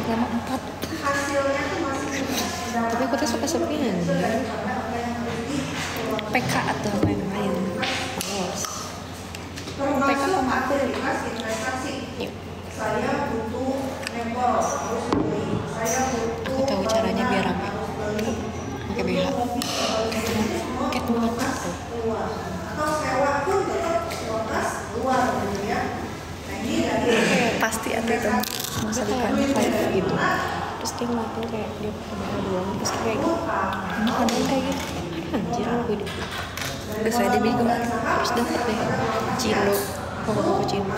Telegram 4. Tapi aku tuh suka sepian. PK atau apa yang lain. Males. PK sama aku. Yuk. Aku tahu caranya biar rame. Pakai BH. Pakai tempat aku. Pasti ada itu masalah kayak gitu. Terus dia ngelakuin kayak dia pakai BH doang. Terus kayak gitu. Emang ada yang kayak gitu? Anjir aku hidup. Udah saya dibego. Terus dapet deh Cilo. Pokoknya Cilo.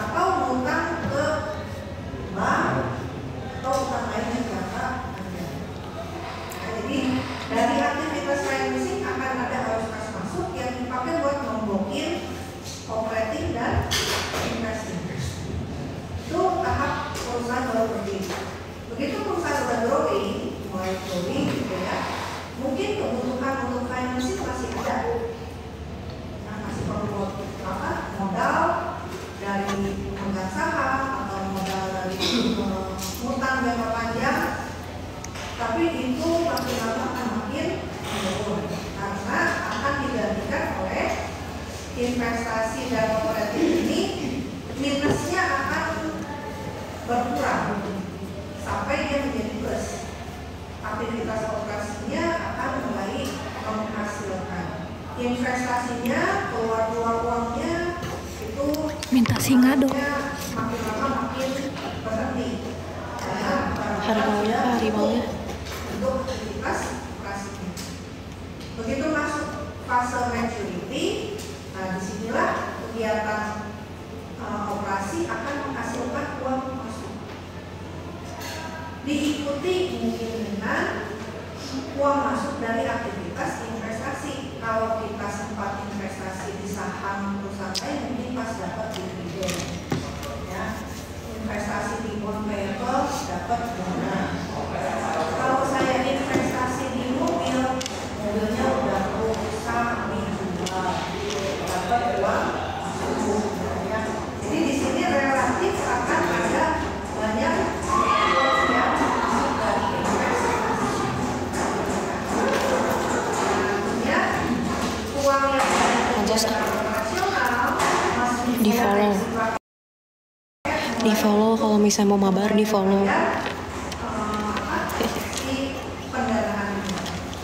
Jadi dari aktivitas financing akan ada arus kas masuk yang dipakai buat memblokir operating dan investing. Itu tahap perusahaan baru berdiri. Begitu perusahaan sudah growing, mulai growing gitu ya, mungkin kebutuhan untuk financing masih ada. Nah, masih perlu apa? Modal dari pemegang saham atau modal dari utang jangka panjang. Tapi itu makin lama akan makin menurun karena akan digantikan oleh investasi dan operatif ini, minusnya akan berkurang sampai dia menjadi plus. Aktivitas operasinya akan mulai menghasilkan, investasinya keluar uangnya itu minta singa dong. makin lama makin berhenti. Harimaunya harimaunya. Untuk aktivitas operasinya. Begitu masuk fase maturity, nah disinilah kegiatan operasi akan menghasilkan uang masuk. Diikuti mungkin dengan uang masuk dari aktivitas investasi. Kalau kita sempat investasi di saham perusahaan lain, mungkin pas dapat dividen, ya. Investasi di bond payable dapat dana. Kalau saya investasi di mobil, mobilnya udah rusak dijual, dapat uang. Ya. Jadi di sini relatif akan ada banyak uang yang masuk dari investasi. Artinya uang yang operasional masih di follow kalau misalnya mau mabar di follow.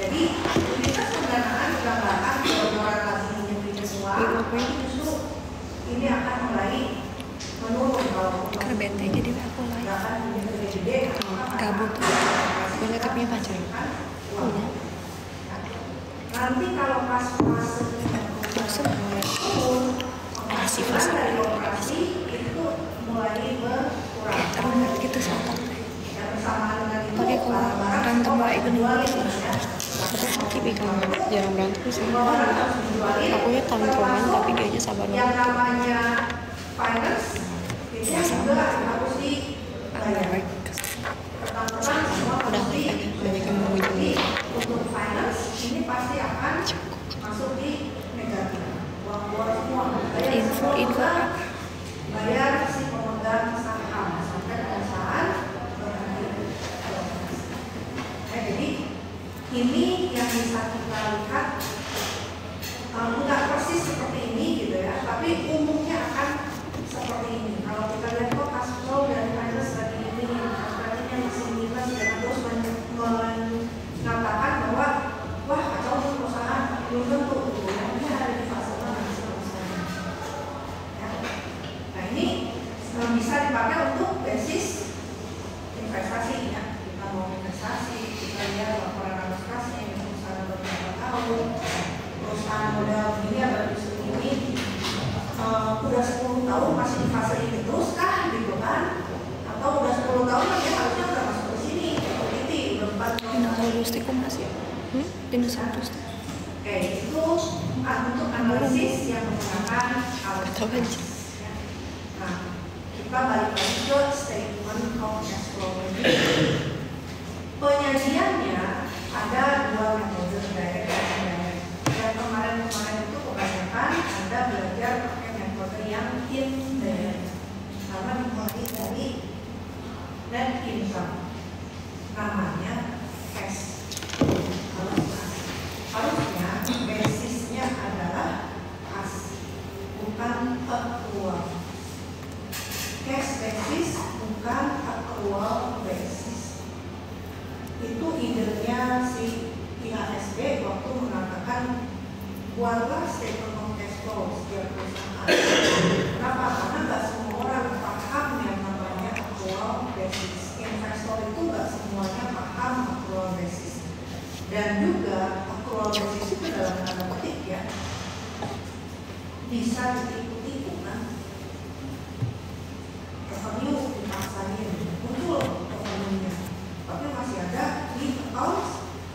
Jadi unitas pendanaan sudah nggak akan berjualan lagi menjadi uang. Justru ini akan mulai menurun kalau Karena bete jadi aku lain. Gabut. Boleh tapi pacar. Punya. Nanti kalau pas fase masih fase operasi itu mulai berkurang. Terus gitu soalnya. Bersama dengan itu Pakai kalau berantem lah itu nih. Tapi kan jarang berantem sih. Akunya tantroman tapi dianya sabar yang banget. namanya finance itu juga harus dibayar. Pertama semua Udah banyak yang mengunjungi. untuk finance ini pasti akan masuk di negatif. Uang semua Info bayar si pemegang saham sampai perusahaan berhenti. Jadi ini yang bisa kita lihat nggak persis seperti ini gitu ya, tapi umumnya akan seperti ini. Kalau kita lihat kok cash flow dari finance lagi ini, artinya masih minus dan terus mengatakan bahwa wah kacau perusahaan, belum tentu gitu ya. Ini ada di fase mana seterusnya. Ya. Nah ini bisa dipakai untuk basis investasi ya. Kita mau investasi, kita lihat laporan arus kasnya, perusahaan beberapa tahun, perusahaan modal ini ada di ini udah 10 tahun masih di fase ini terus kah gitu kan? Atau udah 10 tahun kan ya harusnya udah masuk ke sini, equity udah 4 tahun. Dinosaurustik masih. Dinosaurustik. Oke, itu untuk analisis yang menggunakan alat. Nah, kita balik lagi ke statement of cash flow. Penyajiannya ada dua metode, direct dan indirect. Yang kemarin itu kebanyakan Anda belajar pakai metode yang indirect karena dimulai dari net income. namanya cash. Harusnya basisnya adalah kas, bukan accrual. Cash basis bukan accrual basis. Itu idenya si IHSG waktu mengatakan buatlah statement of cash flow setiap perusahaan. Kenapa? Karena nggak semua orang paham yang namanya accrual basis. Investor itu nggak semuanya paham accrual basis. Dan juga accrual basis itu dalam tanda petik ya bisa diikuti kan? Revenue dipaksain muncul revenue-nya, tapi masih ada di account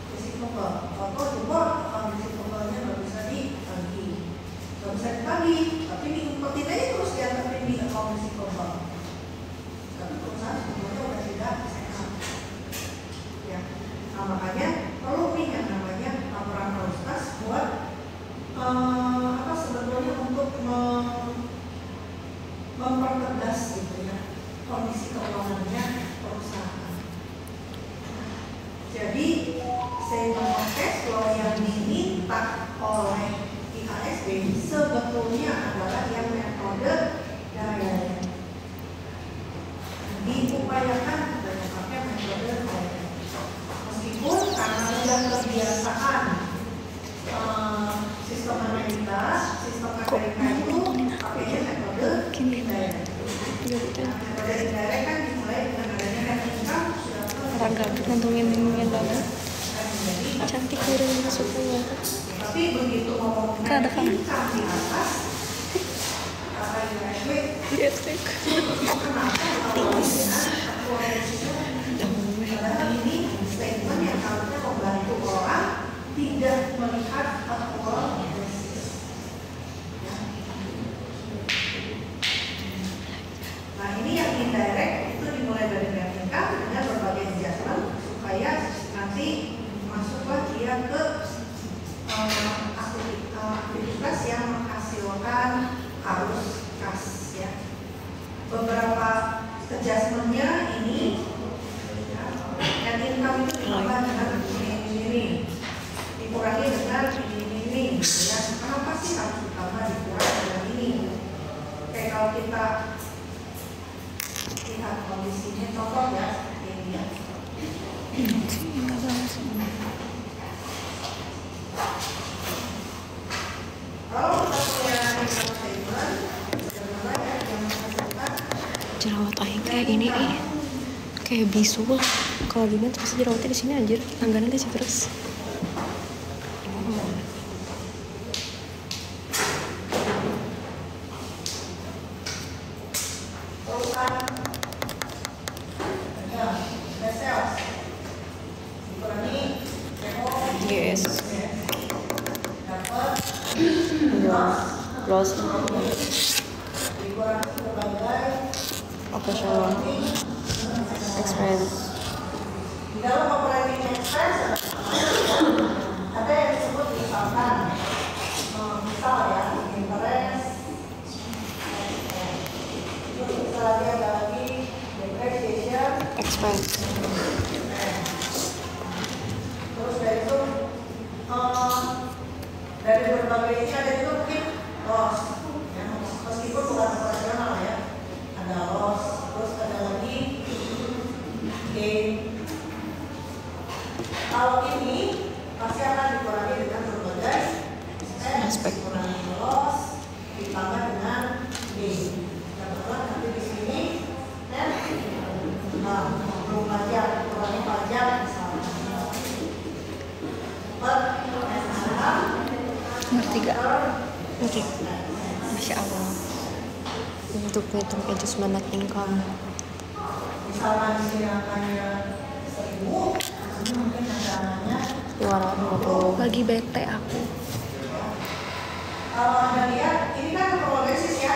receivable. Atau juga account receivable-nya nggak bisa ditagih, tapi diumpetin aja terus dianggapin di account receivable. Tapi perusahaan sebenarnya udah tidak sehat. Ya, nah, makanya perlu nih yang namanya laporan arus kas buat sebetulnya untuk mempertegas gitu ya kondisi keuangannya perusahaan. Jadi statement of cash flow yang diminta oleh IHSG sebetulnya adalah yang metode direct. Diupayakan dengan pakai metode direct. Meskipun karena sudah kebiasaan sistem Amerika itu pakainya metode indirect. Metode indirect kan dimulai dengan adanya net income sudah Rangga ngantongin banget. Cantik kurang masuknya. Tapi begitu ngomong Ada kan? income di atas, kata IHSG kenapa ini statement yang harusnya membantu orang tidak melihat accrual basis. Nah ini yang indirect itu dimulai dari net income dengan berbagai adjustment supaya nanti masuklah dia ke aktivitas yang menghasilkan arus kas ya. Beberapa adjustmentnya ini net income itu ditambah dengan ini dikurangi dengan ini ya. Kenapa sih harus ditambah dikurangi dengan ini? Kayak kalau kita lihat kondisinya contoh ya ini ya. Kalau kita punya income statement yang menghasilkan Jerawat aing kayak ini kayak bisu lah. Kalau gini terus jerawatnya di sini anjir. Langganan sih terus. Yes. Loss. Operational expense. di dalam operating expense ada yang disebut misalkan misal ya interest, terus misalnya ada lagi depreciation Expense. terus dari itu dari berbagai ini ada juga mungkin loss ya, meskipun bukan operasional ya, ada loss, terus ada lagi gain. Kalau ini pasti akan dikurangi dengan berbagai Aspek. dikurangi loss ditambah dengan gain. Kebetulan nanti di sini dan belum pajak, dikurangi pajak misalnya. Ngerti gak? Ngerti. Masya Allah. Untuk ngitung adjustment net income. Misalkan di sini angkanya 1.000, mungkin angkanya 250 bagi BT aku. Kalau Anda lihat, ini kan progresis ya.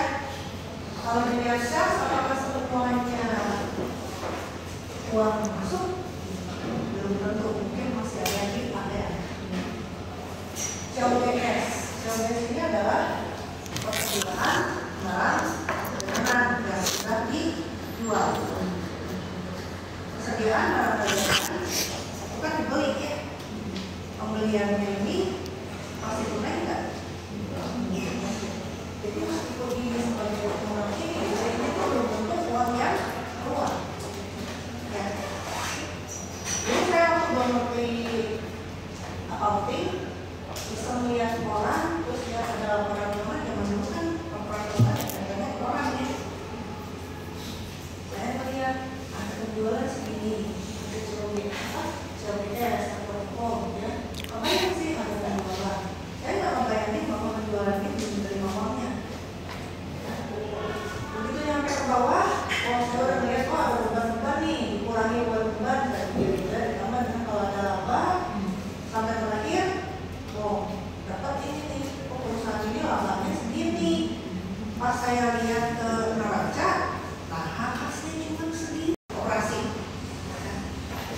Kalau dilihat sales, apakah semuanya uang masuk? Belum tentu, mungkin masih ada lagi ada. COGS. COGS ini adalah persediaan barang dengan yang sudah dijual. Persediaan barang dagangan pembeliannya ini masih tunai nggak? Jadi meskipun ini sebagai uang ini, biasanya itu berbentuk uang yang keluar. Ya. Jadi saya waktu mengerti accounting, bisa melihat orang, terus lihat ada laporan zaman dulu kan laporan adanya orang ya. Saya melihat ada penjualan segini, COBS atau form ya. Kebayang sih ada penjualan. Saya nggak membayangin bahwa penjualan ini belum menerima uangnya. Ya. Begitu nyampe ke bawah, saya udah melihat ada beban-beban nih, dikurangi beban-beban dan ditambah dengan kalau ada laba sampai terakhir, dapat ini nih, perusahaan ini labanya segini. Pas saya lihat ke neraca, hasilnya cuma segini. Operasi.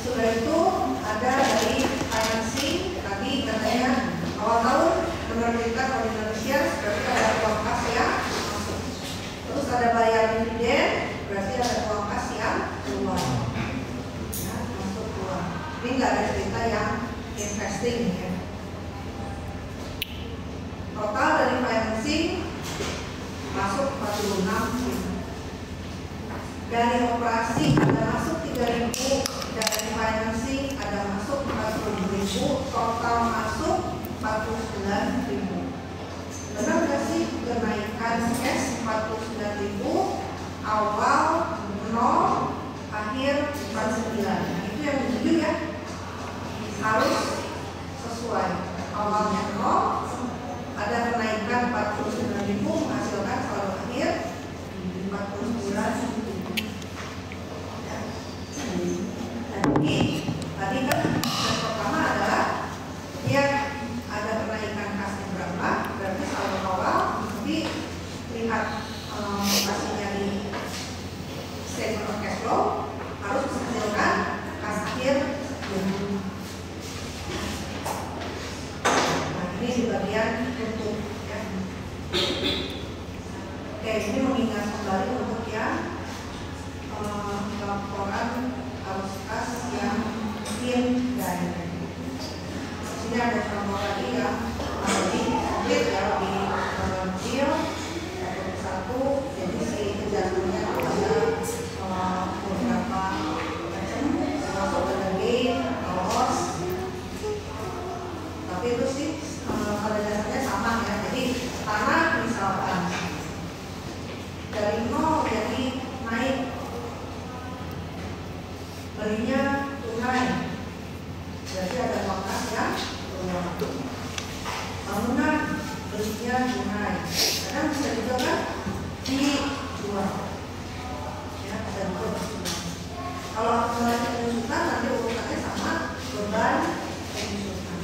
Sudah itu ada dari financing, tadi katanya awal tahun menerbitkan ordinary shares, berarti ada uang kas yang masuk. Terus ada bayar dividen, berarti ada uang kas yang keluar. Ya, masuk keluar. Ini nggak ada cerita yang investing ya. Total dari financing masuk 46.000. Dari operasi ada masuk 3.000, dari financing ada masuk 40.000, total masuk 49.000. Benar nggak sih kenaikan cash 49.000, awal 0, akhir 49. Nah, itu yang ditunjuk ya, harus sesuai. Awalnya 0, ada kenaikan 49.000 menghasilkan saldo akhir 49.000. Jadi tadi kan yang pertama adalah dia ada kenaikan kasnya berapa, berarti saldo awal nanti lihat kasnya di statement of cash flow harus menghasilkan kas akhir. Nah ini di bagian untuk ya. Oke, ini mengingat kembali untuk yang laporan arus kas yang indirect. Sini ada contoh lagi yang lebih komplit ya, lebih kecil. Satu, jadi si kejadiannya ada beberapa macam, termasuk ada gain, loss. Tapi itu sih pada dasarnya sama ya. Jadi tanah misalkan dari 0 jadi naik, belinya tunai, berarti ada uang kas yang keluar. Bangunan belinya tunai, kadang bisa juga kan dijual. Ya, ada juga dijual. Kalau akumulasi penyusutan nanti urutannya sama beban penyusutan.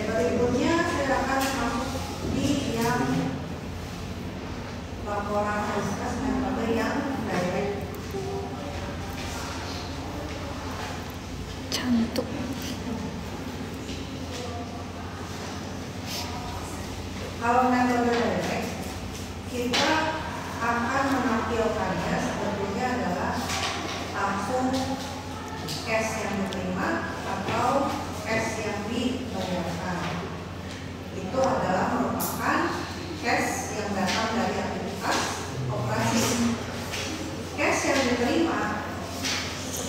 Berikutnya saya akan masuk di yang laporan arus kas metode yang direct. Cantik. Kalau metode direct, kita akan menampilkannya sebetulnya adalah langsung cash yang diterima atau cash yang dibayarkan. Itu adalah merupakan cash yang datang dari aktivitas operasi. Cash yang diterima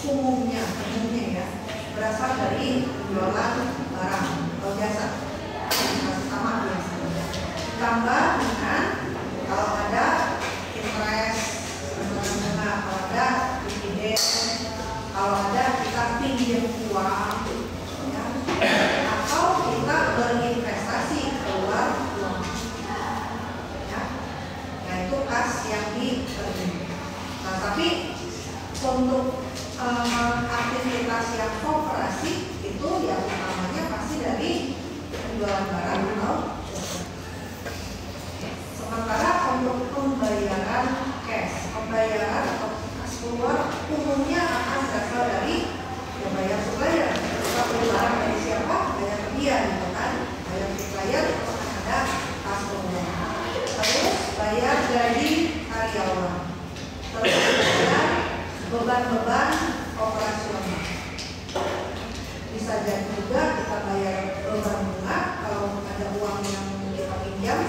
umumnya ya berasal dari penjualan barang atau jasa, sama biasa. Ditambah dengan kalau ada interest, bunga, kalau ada dividen, kalau ada kita pinjam uang, ya, atau kita berinvestasi keluar uang, ya. Nah itu kas yang diterima. Nah tapi untuk aktivitas yang koperasi itu yang utamanya pasti dari penjualan barang atau jasa. Sementara untuk pembayaran cash, pembayaran atau kas keluar umumnya akan berasal dari ya bayar supplier. beban-beban operasional. Bisa jadi juga kita bayar beban bunga kalau ada uang yang kita pinjam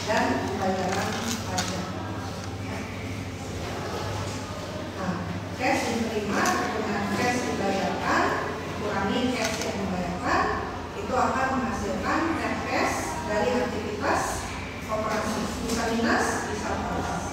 dan bayaran pajak. Nah, cash diterima dengan cash dibayarkan, kurangi cash yang dibayarkan, itu akan menghasilkan net cash dari aktivitas operasi. Bisa minus, bisa plus.